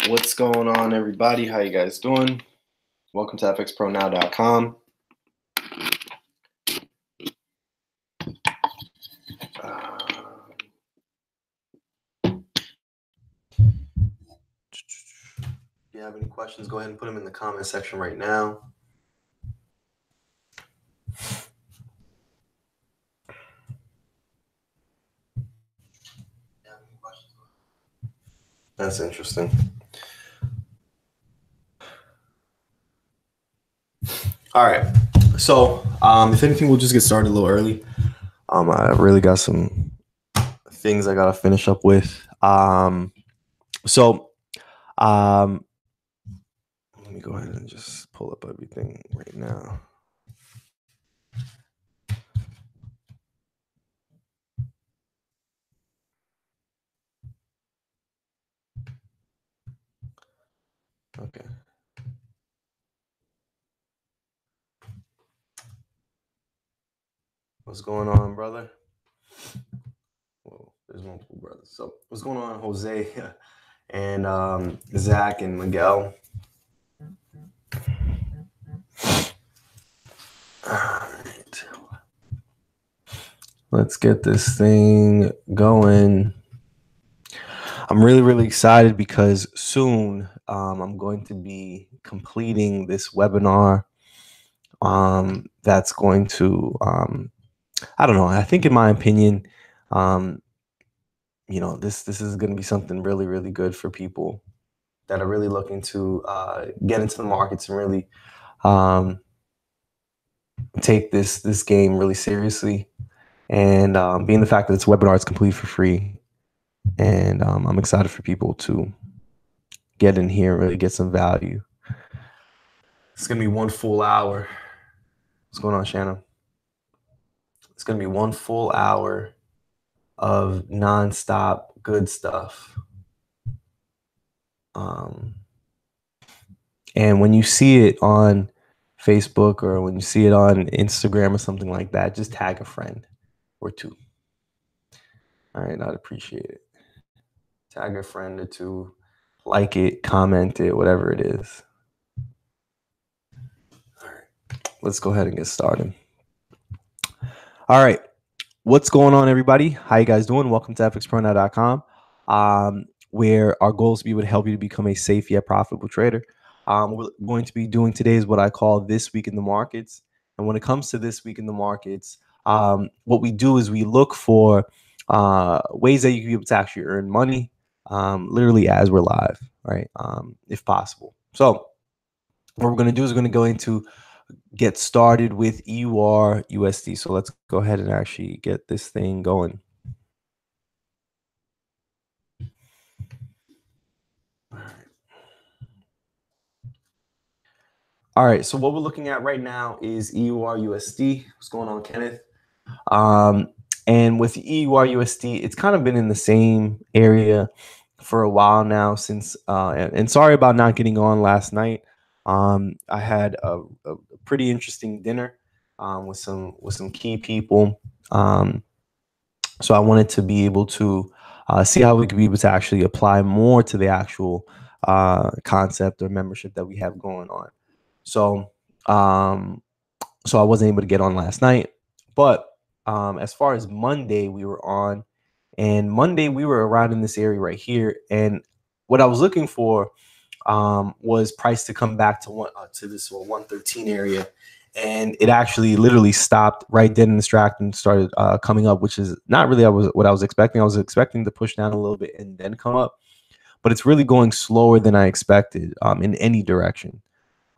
What's going on, everybody? How you guys doing? Welcome to fxpronow.com. If you have any questions, go ahead and put them in the comment section right now. That's interesting. All right. So, if anything, we'll just get started a little early. I really got some things I gotta finish up with. Let me go ahead and just pull up everything right now. Okay. What's going on, brother? Well, there's multiple brothers. So what's going on, Jose and Zach and Miguel? All right. Let's get this thing going. I'm really excited because soon I'm going to be completing this webinar that's going to I don't know, I think in my opinion you know, this is going to be something really good for people that are really looking to get into the markets and really take this game really seriously. And being the fact that it's webinar, it's completely for free. And I'm excited for people to get in here and really get some value. It's going to be 1 full hour. What's going on, Shannon? It's going to be 1 full hour of nonstop good stuff. And when you see it on Facebook or when you see it on Instagram or something like that, just tag a friend or two. All right, I'd appreciate it. Tag a friend or two, like it, comment it, whatever it is. All right, let's go ahead and get started. All right, what's going on, everybody? How you guys doing? Welcome to fxpronow.com, where our goal is to be able to help you to become a safe yet profitable trader. We're going to be doing today is what I call This Week in the Markets. And when it comes to This Week in the Markets, what we do is we look for ways that you can be able to actually earn money literally as we're live, right? If possible. So what we're going to do is we're going to go into get started with EURUSD. So let's go ahead and actually get this thing going. All right, so what we're looking at right now is EURUSD. What's going on, Kenneth? And with EURUSD, it's kind of been in the same area for a while now since, and sorry about not getting on last night. I had a pretty interesting dinner with some key people. So I wanted to be able to see how we could be able to actually apply more to the actual concept or membership that we have going on. So so I wasn't able to get on last night, but as far as Monday, we were on, and Monday we were around in this area right here. And what I was looking for was price to come back to this 113 area, and it actually literally stopped right then in this track and started coming up, which is not really what I was expecting. I was expecting to push down a little bit and then come up, but it's really going slower than I expected in any direction.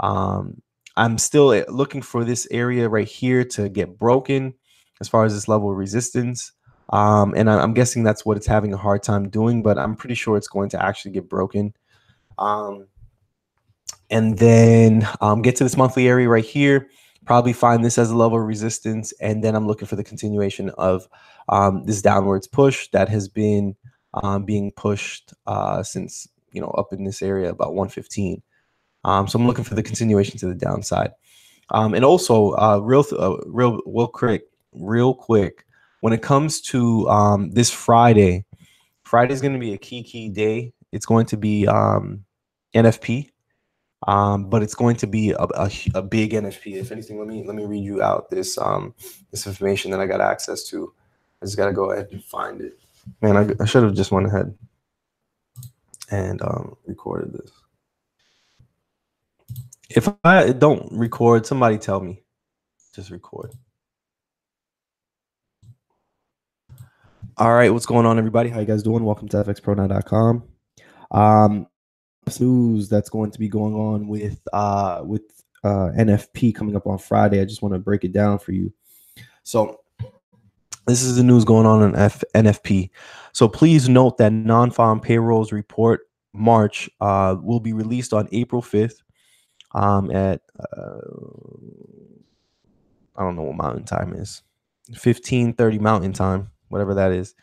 I'm still looking for this area right here to get broken as far as this level of resistance. And I'm guessing that's what it's having a hard time doing, but I'm pretty sure it's going to actually get broken. And then get to this monthly area right here, probably find this as a level of resistance. And then I'm looking for the continuation of this downwards push that has been being pushed since, you know, up in this area about 115. So I'm looking for the continuation to the downside. And also real quick, when it comes to this Friday is going to be a key day. It's going to be NFP. But it's going to be a big NFP. If anything, let me read you out this this information that I got access to. I just gotta go ahead and find it. Man, I should have just went ahead and recorded this. If I don't record, somebody tell me. Just record. All right, what's going on, everybody? How you guys doing? Welcome to fxpronow.com. News that's going to be going on with NFP coming up on Friday. I just want to break it down for you. So this is the news going on in NFP. So please note that non-farm payrolls report March will be released on April 5th at I don't know what mountain time is, 15:30 mountain time, whatever that is.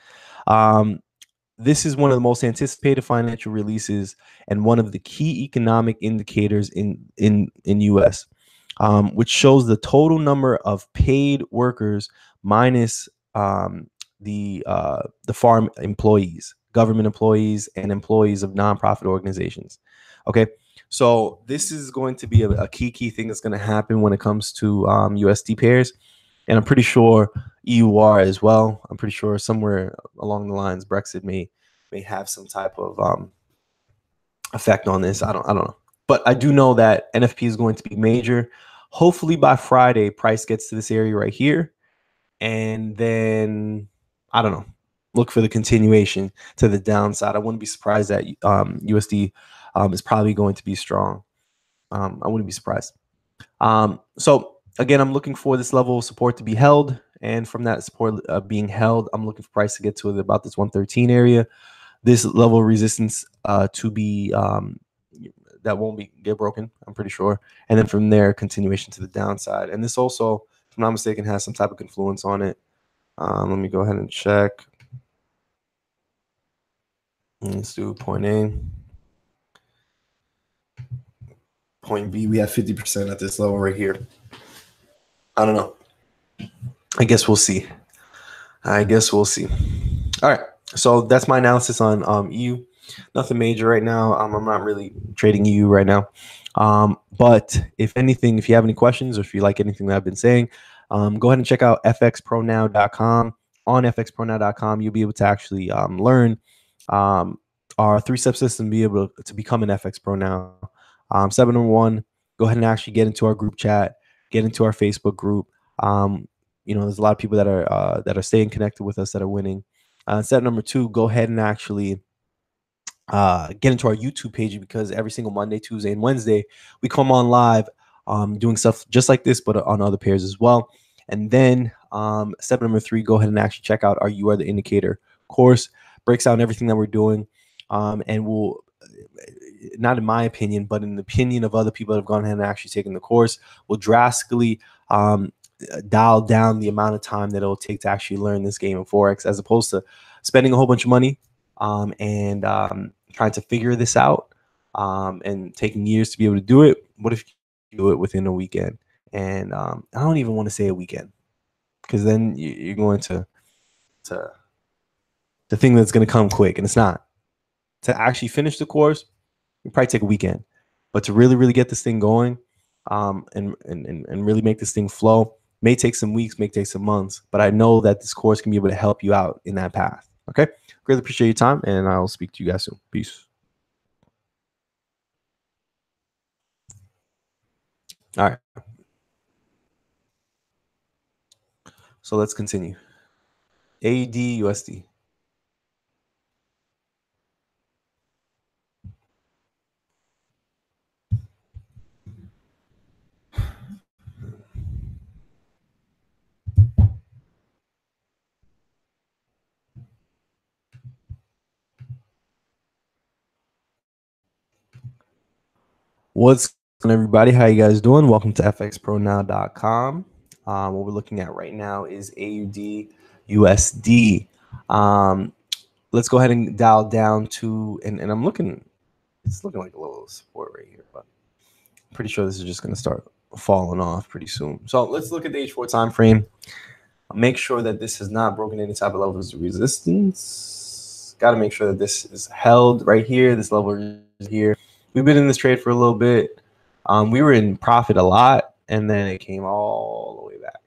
This is one of the most anticipated financial releases and one of the key economic indicators in US, which shows the total number of paid workers minus the farm employees, government employees, and employees of nonprofit organizations. Okay, so this is going to be a key thing that's going to happen when it comes to USD pairs. And I'm pretty sure EUR as well. I'm pretty sure somewhere along the lines, Brexit may have some type of effect on this. I don't know. But I do know that NFP is going to be major. Hopefully by Friday, price gets to this area right here. And then, I don't know, look for the continuation to the downside. I wouldn't be surprised that USD is probably going to be strong. I wouldn't be surprised. So again, I'm looking for this level of support to be held. And from that support being held, I'm looking for price to get to about this 113 area. This level of resistance to be that won't get broken, I'm pretty sure. And then from there, continuation to the downside. And this also, if I'm not mistaken, has some type of confluence on it. Let me go ahead and check. Let's do point A. Point B, we have 50% at this level right here. I don't know. I guess we'll see. All right. So that's my analysis on EU. Nothing major right now. I'm not really trading EU right now. But if anything, if you have any questions or if you like anything that I've been saying, go ahead and check out fxpronow.com. On fxpronow.com, you'll be able to actually learn our three-step system, be able to become an FX Pro now. Step number one, go ahead and actually get into our group chat, get into our Facebook group. There's a lot of people that are staying connected with us that are winning. Step number two, go ahead and actually get into our YouTube page, because every single Monday, Tuesday, and Wednesday we come on live doing stuff just like this, but on other pairs as well. And then step number three, go ahead and actually check out our You Are the Indicator course. Breaks down everything that we're doing, and will, not in my opinion, but in the opinion of other people that have gone ahead and actually taken the course, will drastically dial down the amount of time that it'll take to actually learn this game of Forex, as opposed to spending a whole bunch of money and trying to figure this out and taking years to be able to do it. What if you do it within a weekend? And I don't even want to say a weekend, because then you're going to the thing that's going to come quick, and it's not. To actually finish the course, you probably take a weekend, but to really get this thing going and really make this thing flow may take some weeks, may take some months, but I know that this course can be able to help you out in that path. Okay, greatly appreciate your time, and I'll speak to you guys soon. Peace. All right, so let's continue. AUDUSD. What's going on, everybody? How you guys doing? Welcome to fxpronow.com. What we're looking at right now is AUDUSD. Let's go ahead and dial down to, and I'm looking, it's looking like a little support right here, but I'm pretty sure this is just going to start falling off pretty soon. So let's look at the H4 time frame. Make sure that this has not broken any type of levels of resistance. Got to make sure that this is held right here. This level is here. we've been in this trade for a little bit. We were in profit a lot, and then it came all the way back.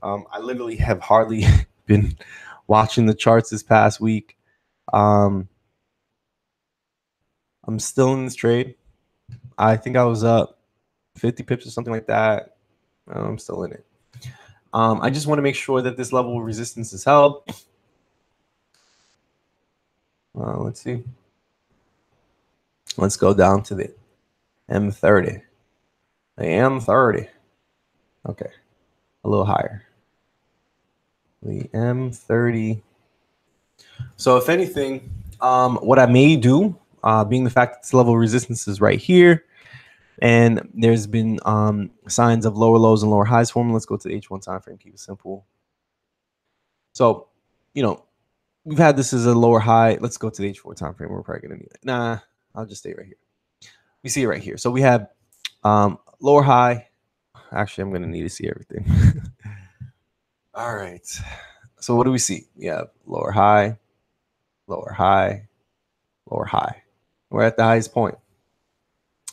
I literally have hardly been watching the charts this past week. I'm still in this trade. I think I was up 50 pips or something like that. I'm still in it. I just want to make sure that this level of resistance is held. Let's see. Let's go down to the M30. The M30. Okay. A little higher. The M30. So if anything, what I may do, being the fact that this level of resistance is right here, and there's been signs of lower lows and lower highs forming. Let's go to the H1 time frame, keep it simple. So, you know, we've had this as a lower high. Let's go to the H4 time frame. We're probably going to need it. Nah, I'll just stay right here. We see it right here. So we have lower high. Actually, I'm going to need to see everything. All right. So what do we see? We have lower high, lower high, lower high. We're at the highest point.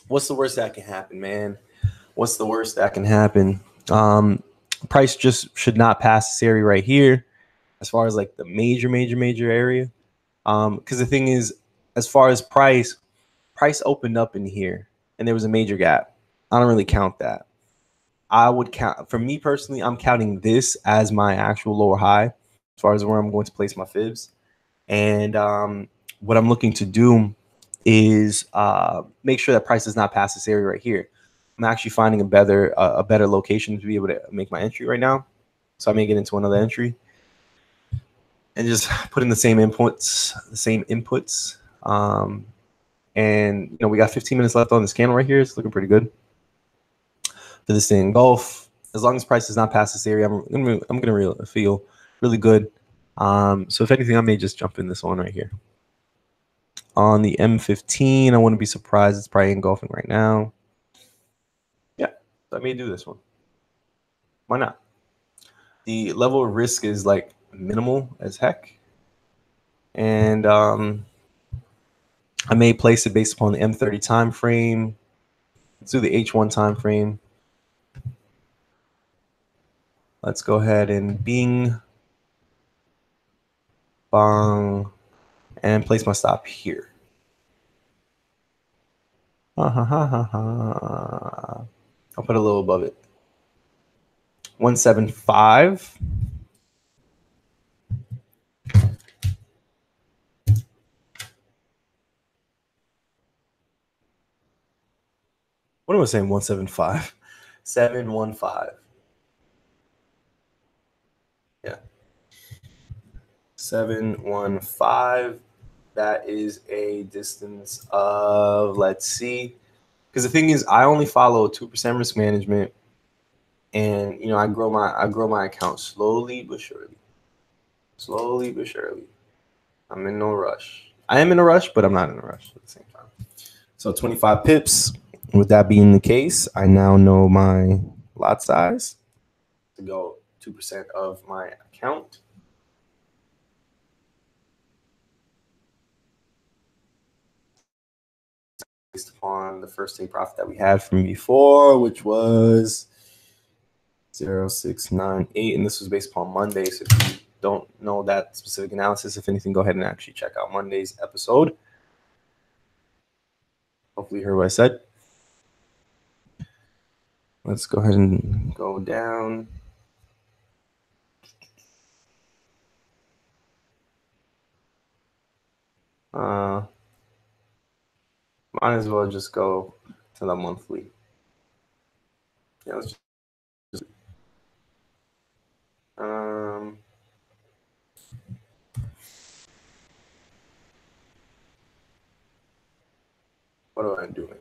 What's the worst that can happen, man? What's the worst that can happen? Price just should not pass this area right here as far as like the major area. Because the thing is, as far as price opened up in here and there was a major gap. I don't really count that. I would count, for me personally, I'm counting this as my actual lower high as far as where I'm going to place my fibs. And what I'm looking to do is make sure that price does not pass this area right here. I'm actually finding a better location to be able to make my entry right now. So I may get into another entry and just put in the same inputs, and you know, we got 15 minutes left on this candle right here. It's looking pretty good for this thing engulf. As long as price does not pass this area, I'm gonna feel really good. So if anything, I may just jump in this one right here. On the M15, I wouldn't be surprised. It's probably engulfing right now. Yeah, so I may do this one. Why not? The level of risk is like minimal as heck. And I may place it based upon the M30 time frame. Let's do the H1 time frame. Let's go ahead and bing, bong, and place my stop here. I'll put a little above it. 175. What am I saying? 175. 715. Yeah. 715. That is a distance of, let's see. Because the thing is, I only follow 2% risk management. And you know, I grow my account slowly but surely. Slowly but surely. I'm in no rush. I am in a rush, but I'm not in a rush at the same time. So 25 pips. With that being the case, I now know my lot size to go 2% of my account. Based upon the first take profit that we had from before, which was 0.698, and this was based upon Monday. So if you don't know that specific analysis, if anything, go ahead and actually check out Monday's episode. Hopefully you heard what I said. Let's go ahead and go down. Might as well just go to the monthly. Yeah, let's just what am I doing?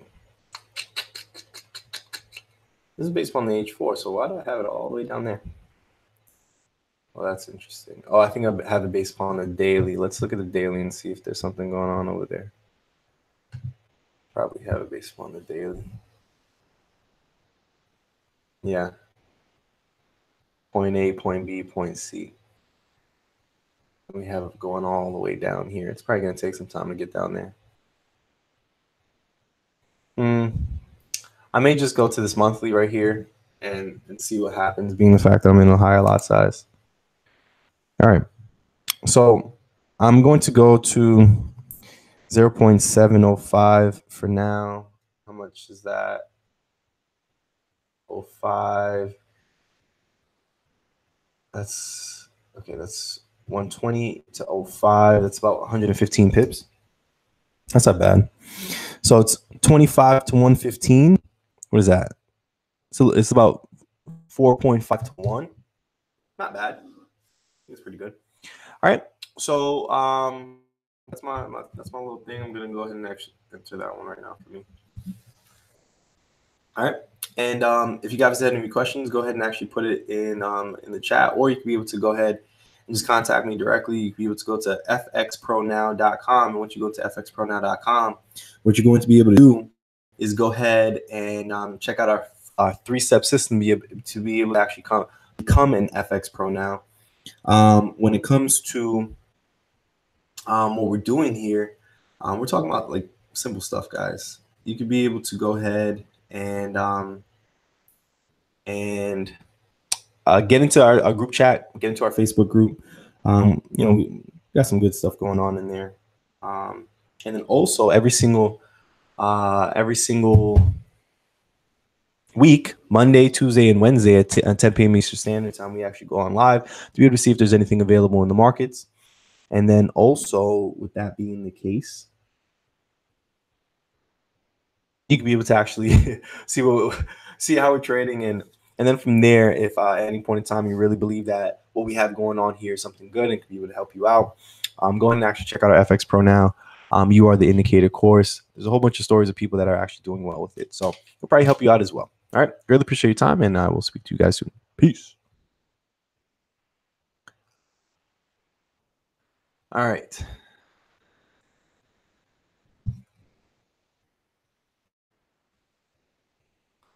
This is based on the H4, so why do I have it all the way down there? Well, that's interesting. Oh, I think I have it based upon the daily. Let's look at the daily and see if there's something going on over there. Probably have it based upon the daily. Yeah. Point A, point B, point C. We have it going all the way down here. It's probably going to take some time to get down there. I may just go to this monthly right here and see what happens, being the fact that I'm in a higher lot size. All right. So I'm going to go to 0.705 for now. How much is that? 05. That's okay. That's 120 to 05. That's about 115 pips. That's not bad. So it's 25 to 115. What is that? So it's about 4.5 to 1. Not bad. It's pretty good. All right. So that's my little thing. I'm gonna go ahead and actually enter that one right now for me. All right. And if you guys have any questions, go ahead and actually put it in the chat, or you can be able to go ahead and just contact me directly. You can be able to go to fxpronow.com. And once you go to fxpronow.com, what you're going to be able to do is go ahead and check out our three-step system to be able to actually become an FX Pro now. When it comes to what we're doing here, we're talking about like simple stuff, guys. You could be able to go ahead and get into our group chat, get into our Facebook group. We got some good stuff going on in there. And then also every single week, Monday, Tuesday, and Wednesday at 10 p.m. Eastern Standard Time, we actually go on live to be able to see if there's anything available in the markets. And then also, with that being the case, you can be able to actually see how we're trading, and then from there, if at any point in time you really believe that what we have going on here is something good and can be able to help you out, go ahead and actually check out our FX Pro now. You are the indicator course. There's a whole bunch of stories of people that are actually doing well with it, so it'll probably help you out as well. All right, really appreciate your time, and I will speak to you guys soon. Peace. All right.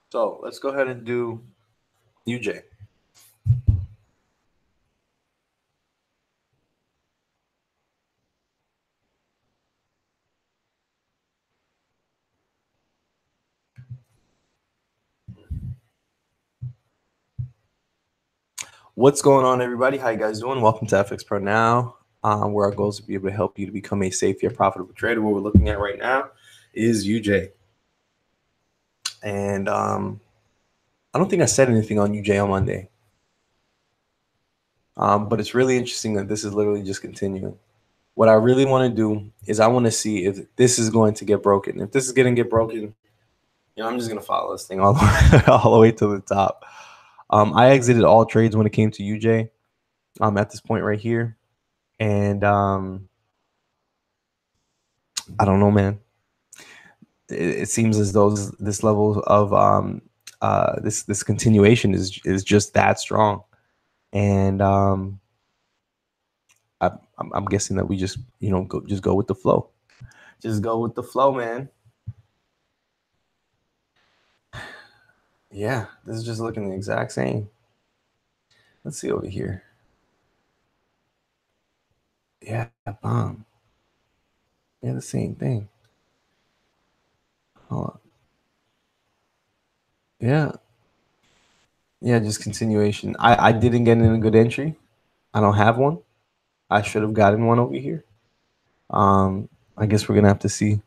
So let's go ahead and do UJ. What's going on, everybody? How you guys doing? Welcome to FX Pro Now, where our goal is to be able to help you to become a safe yet profitable trader. What we're looking at right now is UJ. And I don't think I said anything on UJ on Monday. But it's really interesting that this is literally just continuing. What I really want to do is I want to see if this is going to get broken. If this is going to get broken, I'm just going to follow this thing all the way to the top. I exited all trades when it came to UJ at this point right here. And I don't know, man. It seems as though this level of this continuation is just that strong, and I'm guessing that we just go with the flow. Just go with the flow, man. Yeah, this is just looking the exact same. Let's see over here. Yeah, bomb. Yeah, the same thing. Hold on. Yeah. Yeah, just continuation. I didn't get in a good entry. I don't have one. I should have gotten one over here. I guess we're gonna have to see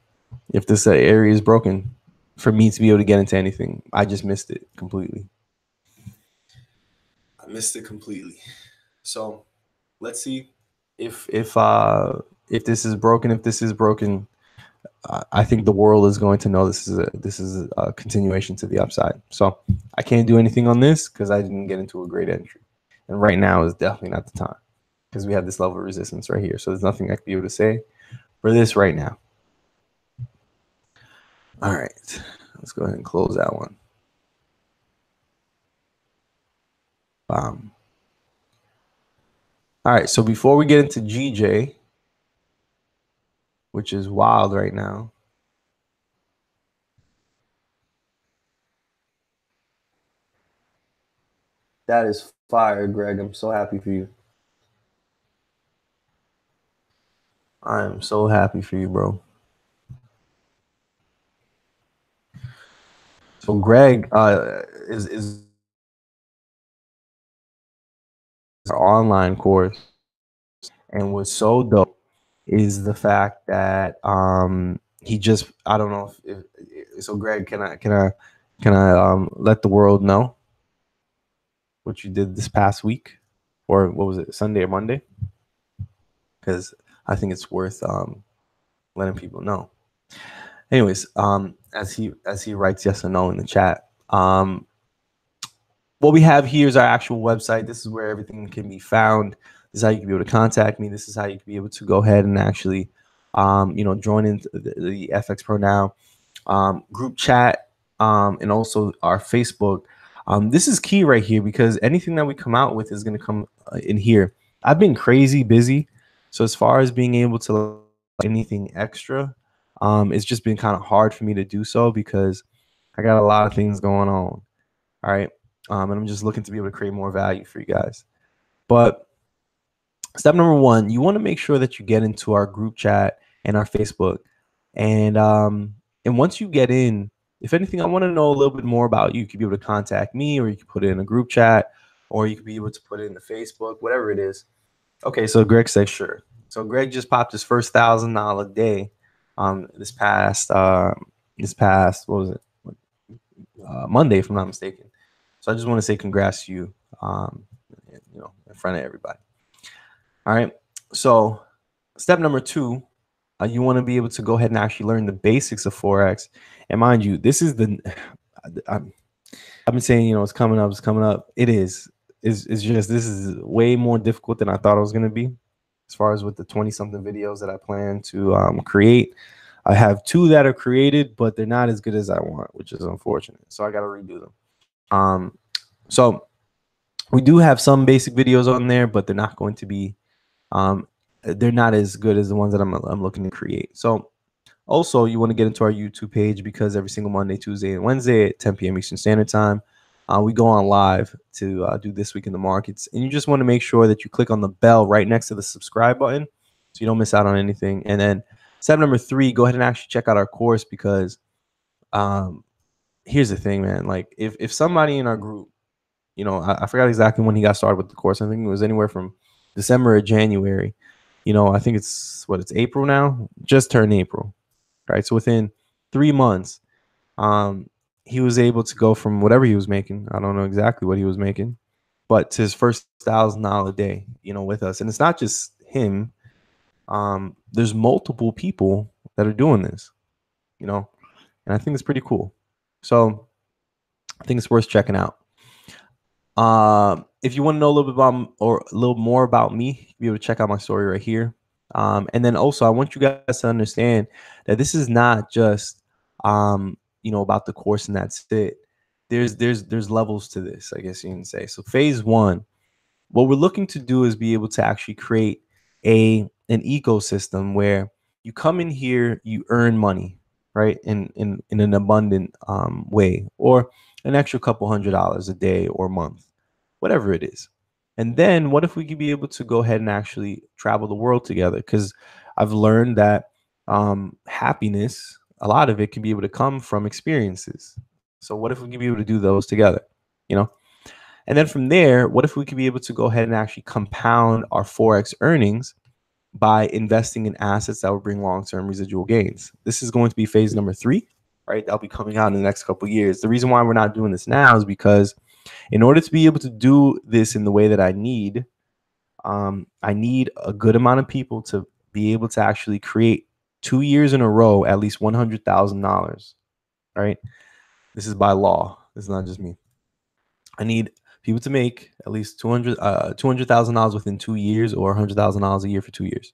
if this area is broken for me to be able to get into anything. I just missed it completely. I missed it completely. So let's see if this is broken. If this is broken, I think the world is going to know this is a continuation to the upside. So I can't do anything on this because I didn't get into a great entry, and right now is definitely not the time because we have this level of resistance right here. So there's nothing I can be able to say for this right now. All right, let's go ahead and close that one. All right, so before we get into GJ, which is wild right now, that is fire, Greg. I'm so happy for you. I am so happy for you, bro. So Greg is our online course, and what's so dope is the fact that he just, I don't know if so Greg, can I let the world know what you did this past week, or what was it, Sunday or Monday? Because I think it's worth letting people know. Anyways, as he writes yes or no in the chat, what we have here is our actual website. This is where everything can be found. This is how you can be able to contact me. This is how you can be able to go ahead and actually, join into the FX Pro Now group chat, and also our Facebook. This is key right here, because anything that we come out with is going to come in here. I've been crazy busy, so as far as being able to anything extra, it's just been kind of hard for me to do so because I got a lot of things going on. All right. And I'm just looking to be able to create more value for you guys. But step number one, you want to make sure that you get into our group chat and our Facebook. And once you get in, if anything, I want to know a little bit more about you. You could be able to contact me, or you could put it in a group chat, or you could be able to put it in the Facebook, whatever it is. Okay, so Greg says sure. So Greg just popped his first $1,000 day this past what was it? Monday, if I'm not mistaken. So I just want to say congrats to you, in front of everybody. All right. So step number two, you want to be able to go ahead and actually learn the basics of Forex. And mind you, this is I've been saying, it's coming up, it's coming up. It is. It's just, this is way more difficult than I thought it was going to be, as far as with the 20-something videos that I plan to create. I have 2 that are created, but they're not as good as I want, which is unfortunate. So I got to redo them. So we do have some basic videos on there, but they're not going to be, they're not as good as the ones that I'm looking to create. So also, you want to get into our YouTube page, because every single Monday, Tuesday, and Wednesday at 10 p.m. Eastern Standard Time, we go on live to do This Week in the Markets. And you just want to make sure that you click on the bell right next to the subscribe button so you don't miss out on anything. And then step number 3, go ahead and actually check out our course, because here's the thing, man. Like, if somebody in our group, I forgot exactly when he got started with the course. I think it was anywhere from December or January. I think it's April now, just turned April. Right. So within 3 months, he was able to go from whatever he was making. I don't know exactly what he was making, but to his first $1,000 a day, with us. And it's not just him. There's multiple people that are doing this, and I think it's pretty cool. So I think it's worth checking out. If you want to know a little bit about, or a little more about me, be able to check out my story right here. And then also, I want you guys to understand that this is not just, about the course and that's it. There's levels to this, I guess you can say. So phase 1, what we're looking to do is be able to actually create an ecosystem where you come in here, you earn money, right, in an abundant way, or an extra couple $100 a day or month, whatever it is. And then what if we could be able to go ahead and actually travel the world together? Because I've learned that happiness, a lot of it can be able to come from experiences. So what if we could be able to do those together, And then from there, what if we could be able to go ahead and actually compound our Forex earnings by investing in assets that will bring long-term residual gains? This is going to be phase number 3, right? That'll be coming out in the next couple of years. The reason why we're not doing this now is because in order to be able to do this in the way that I need a good amount of people to be able to actually create 2 years in a row at least $100,000. Right? This is by law. This is not just me. I need people to make at least $200,000 within 2 years, or $100,000 a year for 2 years.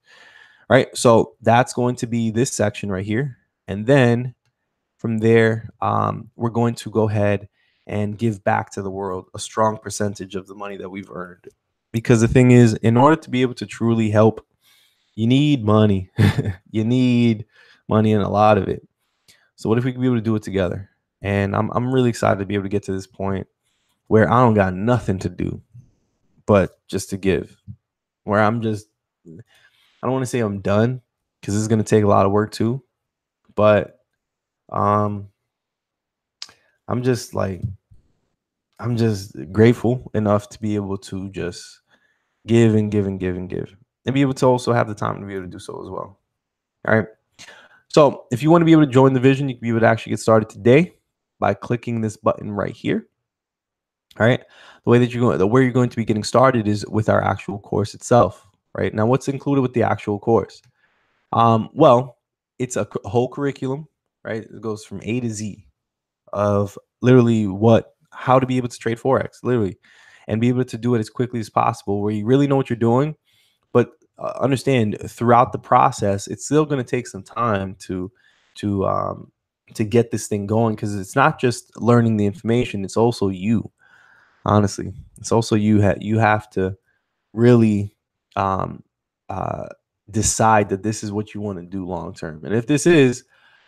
Right? So that's going to be this section right here, and then from there, we're going to go ahead and give back to the world a strong percentage of the money that we've earned. Because the thing is, in order to be able to truly help, you need money. You need money, and a lot of it. So what if we could be able to do it together? And I'm really excited to be able to get to this point where I don't got nothing to do but just to give. Where I don't want to say I'm done, because this is going to take a lot of work too. But I'm just like, I'm just grateful enough to be able to just give and give and give and give, and be able to also have the time to be able to do so as well. All right. So if you want to be able to join the vision, you can be able to actually get started today by clicking this button right here. All right. The way that where you're going to be getting started is with our actual course itself. Right now, what's included with the actual course? Well, it's a whole curriculum. Right. It goes from A to Z of literally how to be able to trade Forex, literally, and be able to do it as quickly as possible, where you really know what you're doing. But understand, throughout the process, it's still going to take some time to um, to get this thing going, because it's not just learning the information; it's also you. Honestly, it's also you have to really um, uh, decide that this is what you want to do long term. And if this is,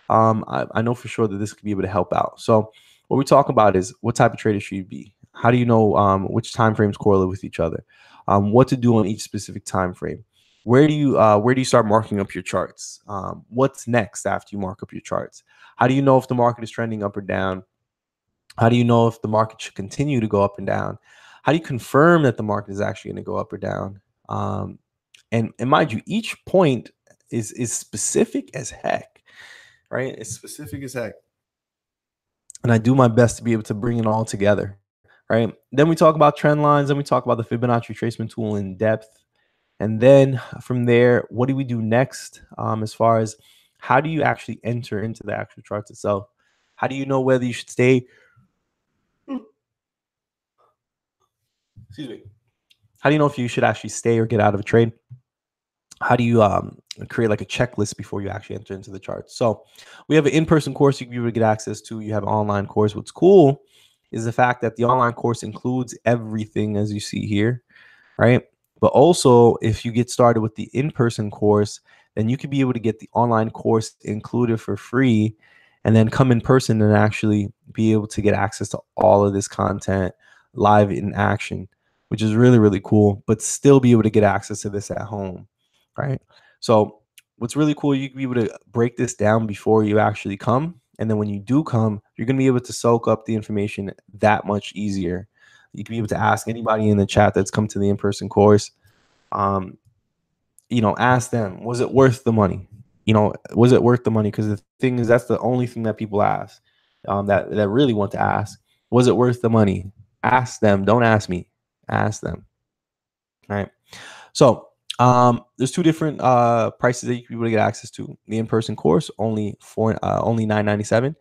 I know for sure that this could be able to help out. So what we talk about is what type of trader should you be? How do you know which time frames correlate with each other? What to do on each specific time frame? Where do you start marking up your charts? What's next after you mark up your charts? How do you know if the market is trending up or down? How do you know if the market should continue to go up and down? How do you confirm that the market is actually going to go up or down? And mind you, each point is specific as heck, right? It's specific as heck, and I do my best to be able to bring it all together, right? Then we talk about trend lines, and we talk about the Fibonacci retracement tool in depth, and then from there, what do we do next? As far as how do you actually enter into the actual charts itself? How do you know whether you should stay? Excuse me. How do you know if you should actually stay or get out of a trade? How do you create like a checklist before you actually enter into the charts? So we have an in-person course you can be able to get access to. You have an online course. What's cool is the fact that the online course includes everything as you see here, right? But also, if you get started with the in-person course, then you could be able to get the online course included for free, and then come in person and actually be able to get access to all of this content live in action, which is really, really cool, but still be able to get access to this at home, right? So what's really cool, you can be able to break this down before you actually come. And then when you do come, you're going to be able to soak up the information that much easier. You can be able to ask anybody in the chat that's come to the in-person course, ask them, was it worth the money? Was it worth the money? Because the thing is, that's the only thing that people ask, that really want to ask. Was it worth the money? Ask them. Don't ask me. Ask them. All right. So there's two different prices that you can be able to get access to. The in-person course only $9.97,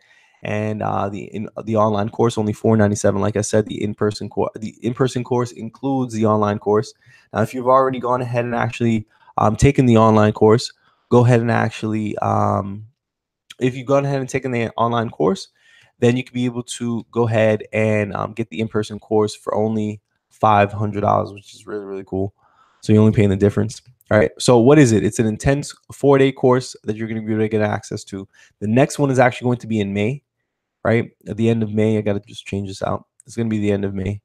and the online course only $4.97. Like I said, the in-person course includes the online course. Now, if you've already gone ahead and actually taken the online course, go ahead and actually if you've gone ahead and taken the online course, then you can be able to go ahead and get the in-person course for only $500, which is really, really cool. So you're only paying the difference. All right. So what is it? It's an intense 4-day course that you're going to be able to get access to. The next one is actually going to be in May, right? At the end of May. I got to just change this out. It's going to be the end of May.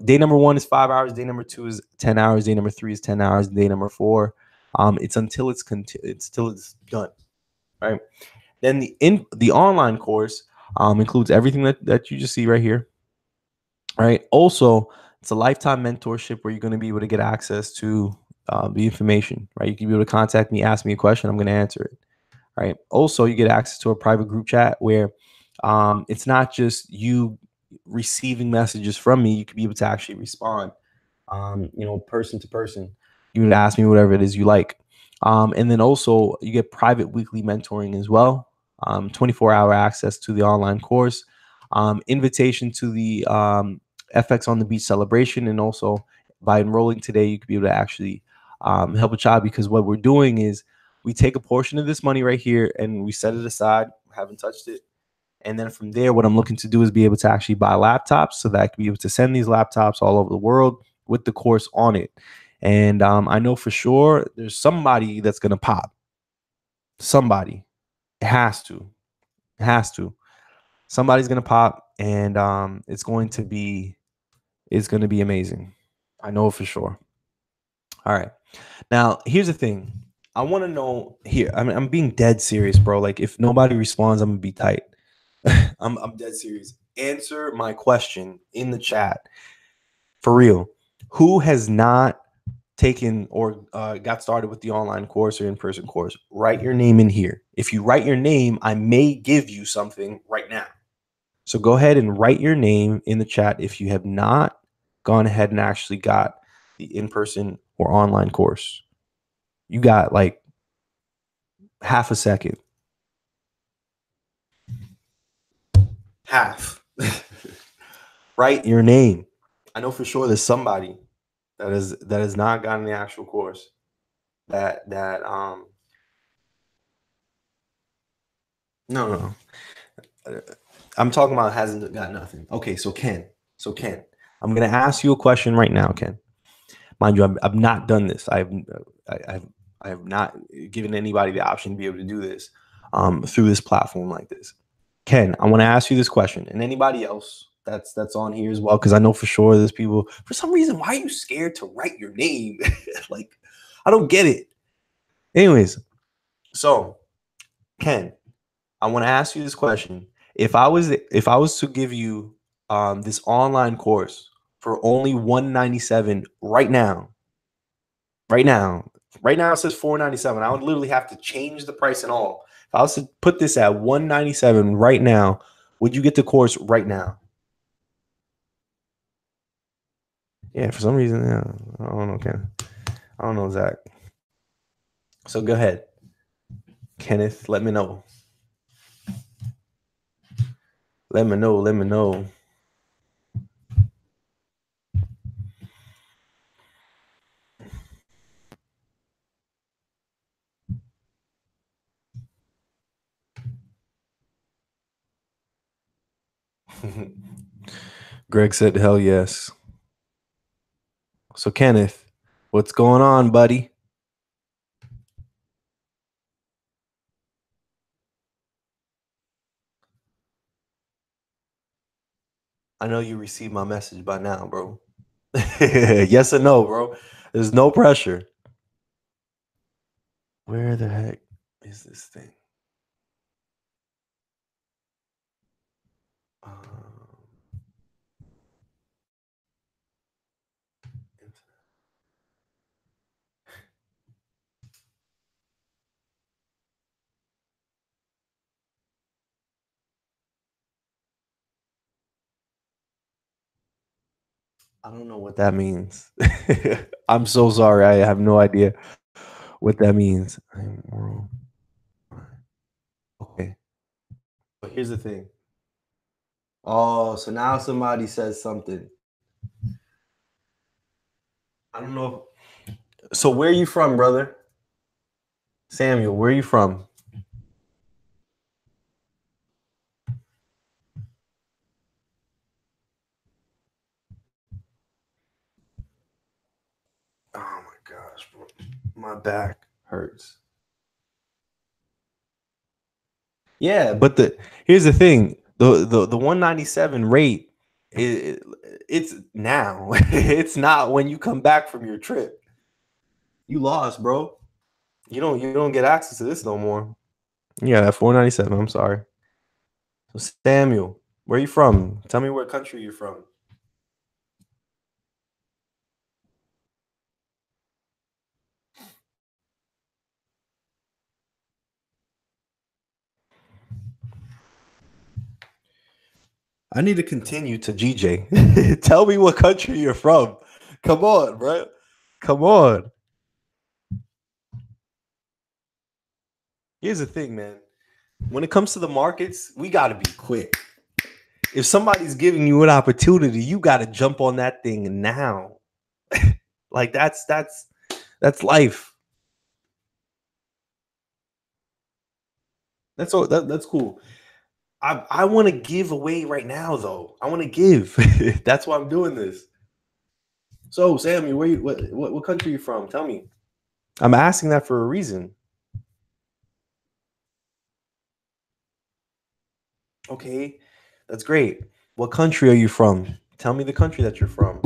Day number 1 is 5 hours. Day number 2 is 10 hours. Day number 3 is 10 hours. Day number 4, it's until it's done. All right. Then the online course includes everything that you just see right here. All right. Also, it's a lifetime mentorship where you're going to be able to get access to the information, right? You can be able to contact me, ask me a question, I'm going to answer it. All right. Also, you get access to a private group chat where it's not just you receiving messages from me. You can be able to actually respond, person to person. You would ask me whatever it is you like. And then also you get private weekly mentoring as well. 24-hour access to the online course, invitation to the FX on the Beach celebration, and also by enrolling today, you could be able to actually help a child, because what we're doing is we take a portion of this money right here and we set it aside, haven't touched it. And then from there, what I'm looking to do is be able to actually buy laptops so that I can be able to send these laptops all over the world with the course on it. And I know for sure there's somebody that's going to pop. Somebody. It has to. It has to. Somebody's going to pop, and it's going to be amazing. I know for sure. All right. Now, here's the thing. I want to know here. I mean, I'm being dead serious, bro. Like, if nobody responds, I'm going to be tight. I'm dead serious. Answer my question in the chat. For real. Who has not taken or got started with the online course or in-person course? Write your name in here. If you write your name, I may give you something right now. So go ahead and write your name in the chat if you have not gone ahead and actually got the in-person or online course. You got like half a second. Half. Write your name. I know for sure there's somebody that has not gotten the actual course that no. I'm talking about hasn't got nothing. Okay, so Ken, I'm gonna ask you a question right now, Ken. Mind you, I've not done this. I have not given anybody the option to be able to do this through this platform like this. Ken, I want to ask you this question, and anybody else that's on here as well, because I know for sure there's people. For some reason, why are you scared to write your name? Like, I don't get it. Anyways, so Ken, I want to ask you this question. If I was to give you this online course for only $197 right now, right now, it says $497. I would literally have to change the price and all. If I was to put this at $197 right now, would you get the course right now? Yeah, for some reason, yeah, I don't know, Ken. I don't know, Zach. So go ahead, Kenneth. Let me know. Let me know. Let me know. Greg said, "Hell yes." So Kenneth, what's going on, buddy? I know you received my message by now, bro. Yes or no, bro? There's no pressure. Where the heck is this thing? I don't know what that means. I'm so sorry. I have no idea what that means. I'm wrong. Okay. But here's the thing. Oh, so now somebody says something. I don't know. So where are you from, brother? Samuel, where are you from? Oh my gosh, bro. My back hurts. Yeah, but here's the thing. The 197 rate it's now. It's not when you come back from your trip. You lost, bro. You don't get access to this no more. Yeah, that 497. I'm sorry. So Samuel, where you from? Tell me what country you're from. I need to continue to GJ. Tell me what country you're from. Come on, bro. Come on. Here's the thing, man. When it comes to the markets, we got to be quick. If somebody's giving you an opportunity, you got to jump on that thing now. Like that's life. That's all. That's cool. I want to give away right now, though. I want to give. That's why I'm doing this. So, Sammy, what country are you from? Tell me. I'm asking that for a reason. Okay, that's great. What country are you from? Tell me the country that you're from.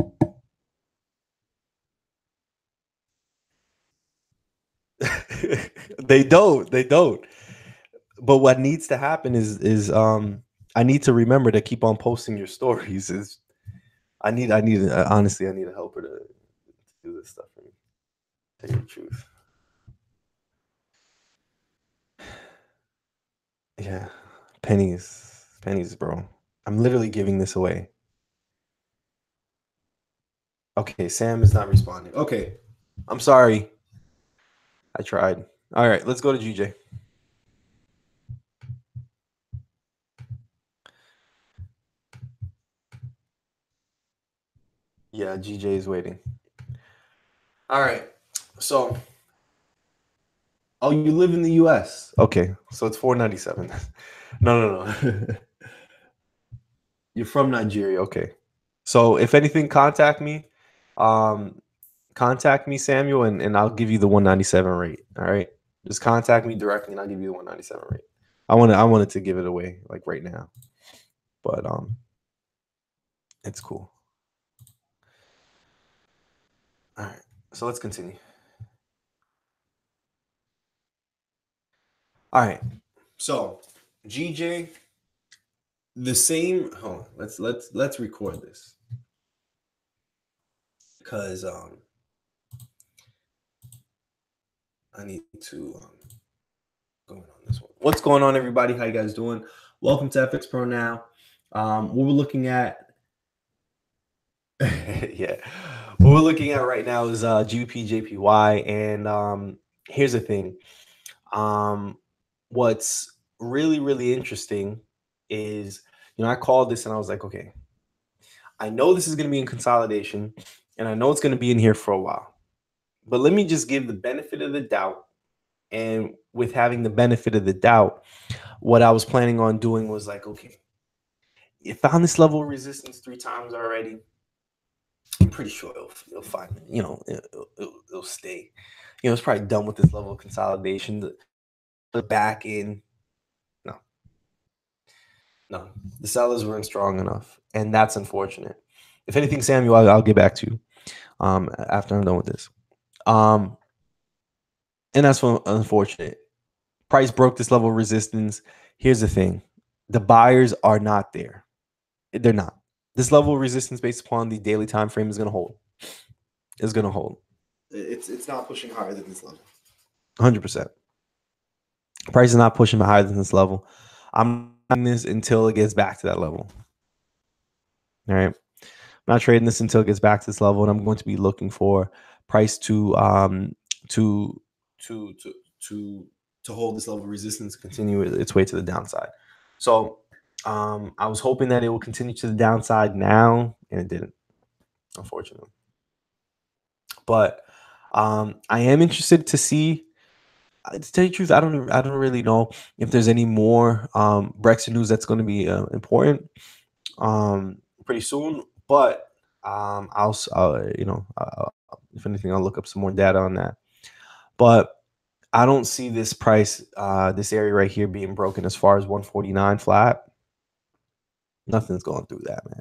They don't. But what needs to happen is I need to remember to keep on posting your stories. Honestly, I need a helper to do this stuff for me. Tell you the truth. Yeah, pennies, bro. I'm literally giving this away. Okay, Sam is not responding. Okay, I'm sorry. I tried. All right, let's go to GJ. Yeah, GJ is waiting. All right, so oh, you live in the U.S. Okay, so it's 497. No. You're from Nigeria. Okay, so if anything, contact me, Samuel, and I'll give you the 197 rate. All right, just contact me directly, and I'll give you the 197 rate. I wanted to give it away like right now, but it's cool. All right, so let's continue. All right, so GJ, the same. Hold on, let's record this because I need to going on this one. What's going on, everybody? How you guys doing? Welcome to FX Pro Now. What we're looking at, yeah, what we're looking at right now is GBPJPY, and here's the thing. What's really interesting is, I called this and I was like, okay, I know this is going to be in consolidation, and I know it's going to be in here for a while, but let me just give the benefit of the doubt. And with having the benefit of the doubt, what I was planning on doing was like, okay, it found this level of resistance 3 times already. I'm pretty sure it'll find it. It'll stay. It's probably done with this level of consolidation. The back in, no, the sellers weren't strong enough, and that's unfortunate. If anything, Samuel, I'll get back to you after I'm done with this. And that's unfortunate. Price broke this level of resistance. Here's the thing: the buyers are not there. They're not. This level of resistance based upon the daily time frame is going to hold. It's going to hold. It's not pushing higher than this level. 100%. Price is not pushing higher than this level. I'm not this until it gets back to that level. All right. I'm not trading this until it gets back to this level, and I'm going to be looking for price to hold this level of resistance, continue its way to the downside. So I was hoping that it will continue to the downside now, and it didn't, unfortunately. But I am interested to see. To tell you the truth, I don't really know if there's any more Brexit news that's going to be important pretty soon. But if anything, I'll look up some more data on that. But I don't see this price, this area right here being broken as far as 149 flat. Nothing's going through that, man.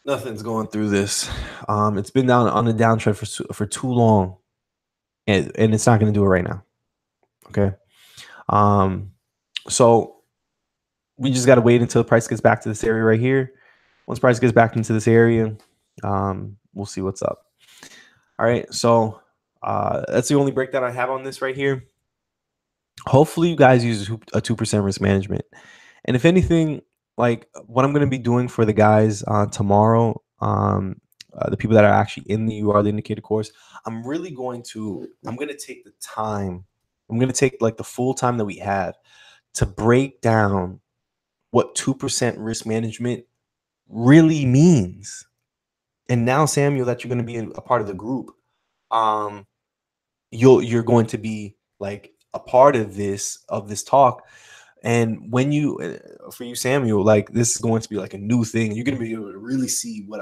Nothing's going through this. It's been down on a downtrend for too long, and it's not going to do it right now. Okay. So we just got to wait until the price gets back to this area right here. Once price gets back into this area, we'll see what's up. All right. So that's the only breakdown I have on this right here. Hopefully you guys use a 2% risk management. And if anything, like what I'm going to be doing for the guys tomorrow, the people that are actually in the the indicator course, I'm going to take the time. I'm going to take like the full time that we have to break down what 2% risk management really means. And now, Samuel, that you're going to be a part of the group, you're going to be like a part of this talk. And when for you, Samuel, like this is going to be like a new thing. You're going to be able to really see what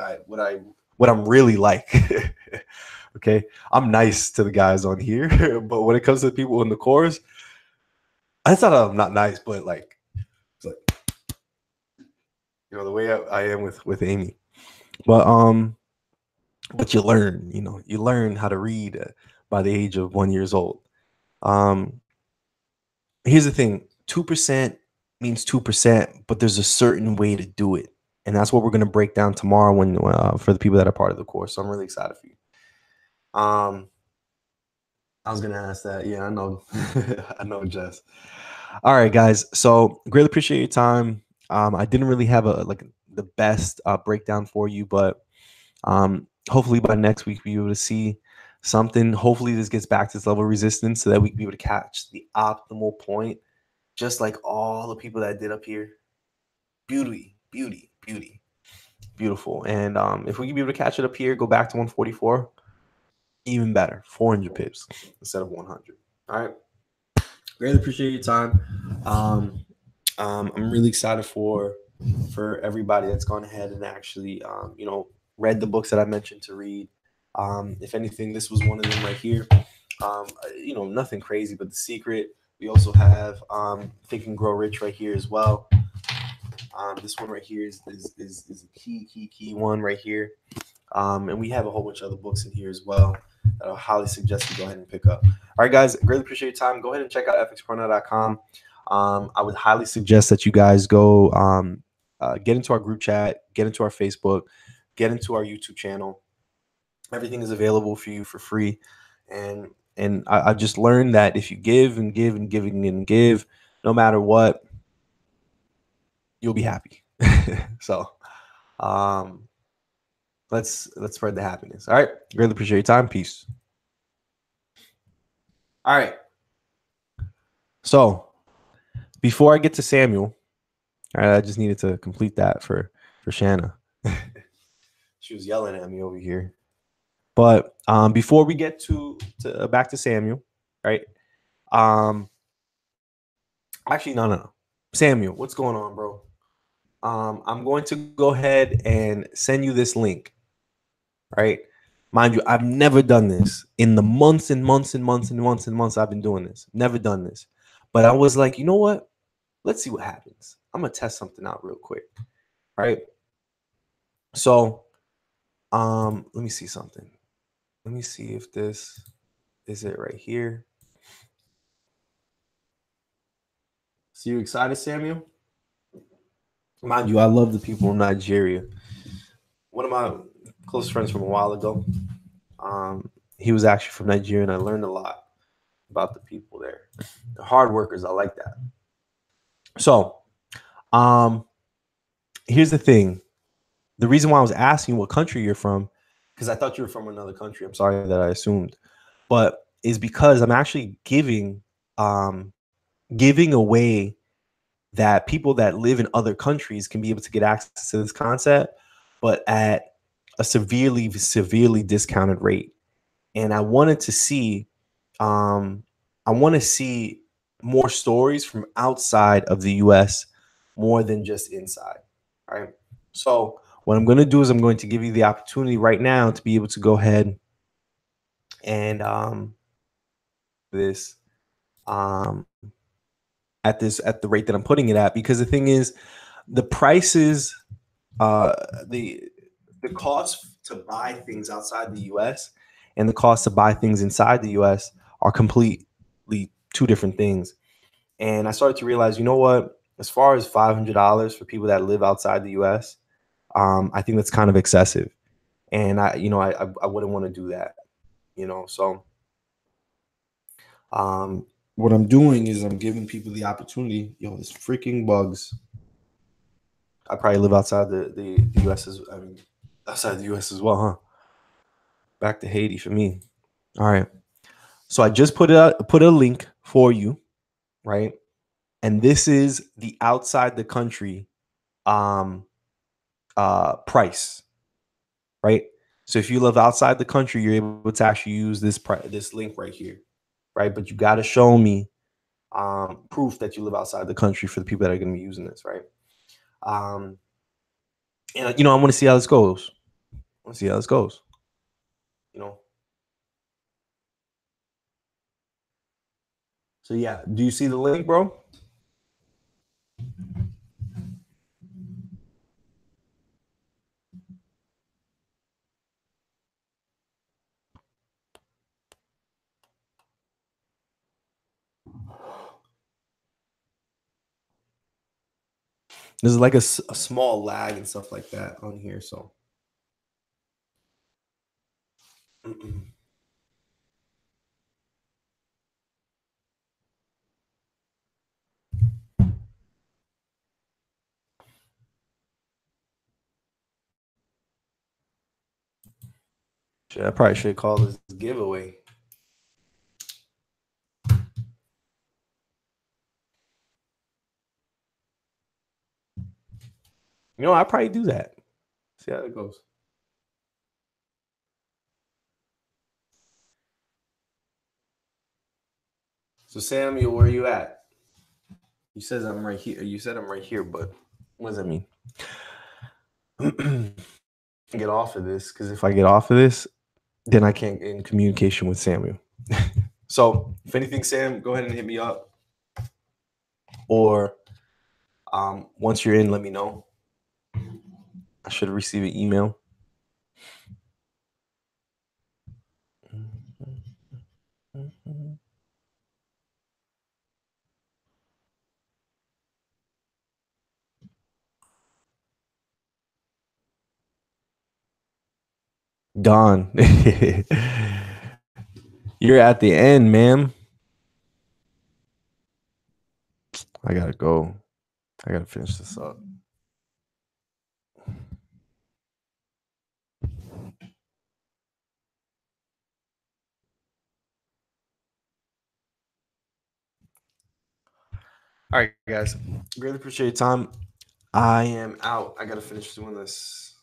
I'm really like. Okay, I'm nice to the guys on here, but when it comes to the people in the course, it's not I'm not nice, but like, it's like the way I am with Amy. But you learn how to read by the age of 1 year old. Here's the thing: 2%. means 2%, but there's a certain way to do it. And that's what we're going to break down tomorrow when for the people that are part of the course. So I'm really excited for you. I was going to ask that. Yeah, I know. I know, Jess. All right, guys. So greatly appreciate your time. I didn't really have the best breakdown for you, but hopefully by next week we'll be able to see something. Hopefully this gets back to this level of resistance so that we can be able to catch the optimal point, just like all the people that did up here. Beauty, beauty, beauty, beautiful. And if we can be able to catch it up here, go back to 144, even better, 400 pips instead of 100. All right. Greatly appreciate your time. I'm really excited for everybody that's gone ahead and actually, read the books that I mentioned to read. If anything, this was one of them right here. Nothing crazy, but The Secret. We also have Think and Grow Rich right here as well. This one right here is a key one right here. And we have a whole bunch of other books in here as well that I highly suggest you go ahead and pick up. All right, guys, greatly appreciate your time. Go ahead and check out fxpronow.com. I would highly suggest that you guys go get into our group chat, get into our Facebook, get into our YouTube channel. Everything is available for you for free. And I just learned that if you give and give and give and give, no matter what, you'll be happy. So let's spread the happiness. All right. Greatly appreciate your time. Peace. All right. So before I get to Samuel, all right, I just needed to complete that for Shanna. She was yelling at me over here. But before we get to back to Samuel, right? Actually, no. Samuel, what's going on, bro? I'm going to go ahead and send you this link, right? Mind you, I've never done this in the months and months and months and months and months I've been doing this. Never done this. But I was like, you know what? Let's see what happens. I'm going to test something out real quick, right? So let me see something. Let me see if this is it right here. So you excited, Samuel? Mind you, I love the people in Nigeria. One of my close friends from a while ago, he was actually from Nigeria, and I learned a lot about the people there. They're hard workers. I like that. So here's the thing. The reason why I was asking what country you're from, because I thought you were from another country. I'm sorry that I assumed. But is because I'm actually giving away that people that live in other countries can be able to get access to this concept, but at a severely discounted rate. And I wanted to see, more stories from outside of the U.S. more than just inside. All right. So what I'm going to do is I'm going to give you the opportunity right now to be able to go ahead and this at the rate that I'm putting it at, because the thing is, the prices, the cost to buy things outside the U.S. and the cost to buy things inside the U.S. are completely two different things. And I started to realize, you know what? As far as $500 for people that live outside the U.S., I think that's kind of excessive. And I wouldn't want to do that. So what I'm doing is I'm giving people the opportunity. Yo, this freaking bugs. I probably live outside the U.S. Outside the U.S. as well, huh? Back to Haiti for me. All right. So I just put a link for you, right? And this is the outside the country price, right? So if you live outside the country, you're able to actually use this link right here, right? But you got to show me proof that you live outside the country for the people that are going to be using this, right? And I want to see how this goes. I want to see how this goes. So yeah, do you see the link, bro? There's like a small lag and stuff like that on here. So I probably should call this giveaway. You know, I probably do that. See how it goes. So Samuel, where are you at? You said I'm right here. You said I'm right here, but what does that mean? Get off of this, because if I get off of this, then I can't get in communication with Samuel. So if anything, Sam, go ahead and hit me up. Or once you're in, let me know. I should receive an email. Don. You're at the end, ma'am. I gotta go. I gotta finish this up. All right, guys. Really appreciate your time. I am out. I gotta finish doing this.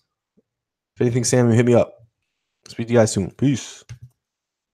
If anything, Samuel, hit me up. Speak to you guys soon. Peace.